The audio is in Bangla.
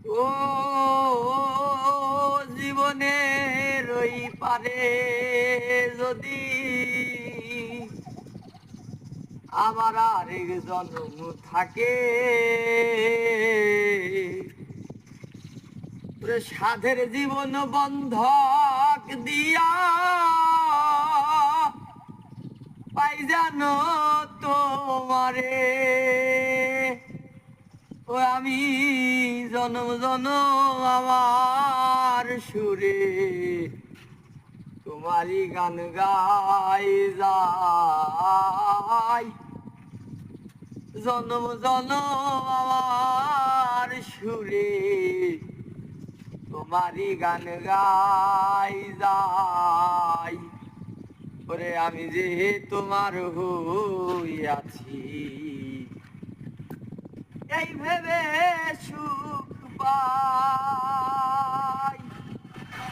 ও জীবনের ওই পারে যদি আমার আরেক জন্ম থাকে, ওরে সাধের জীবন বন্ধক দিয়া পাই জানো তোমারে। ও আমি জনম জনম আমার সুরে তোমারই গান গাই যাই, জনম জনম আমার সুরে তোমারই গান গাই যাই। ওরে আমি যে তোমার হইয়াছি এই ভেবে সুখ পা